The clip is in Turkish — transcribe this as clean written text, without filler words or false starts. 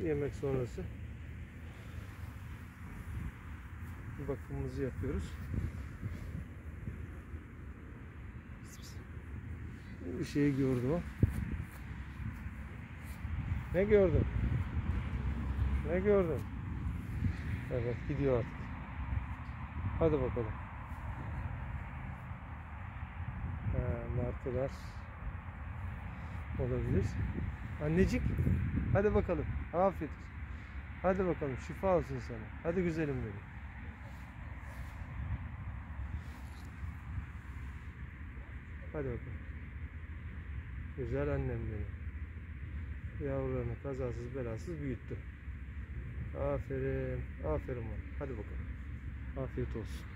yemek sonrası bakımımızı yapıyoruz. Bir şey gördü o. Ne gördün? Ne gördün? Evet, gidiyor artık. Hadi bakalım. Martılar olabilir. Annecik, hadi bakalım. Afiyet olsun. Hadi bakalım, şifa olsun sana. Hadi güzelim benim. Hadi bakalım. Güzel annem benim. Yavrularını kazasız belasız büyüttü. Aferin. Aferin bana. Hadi bakalım. Afiyet olsun.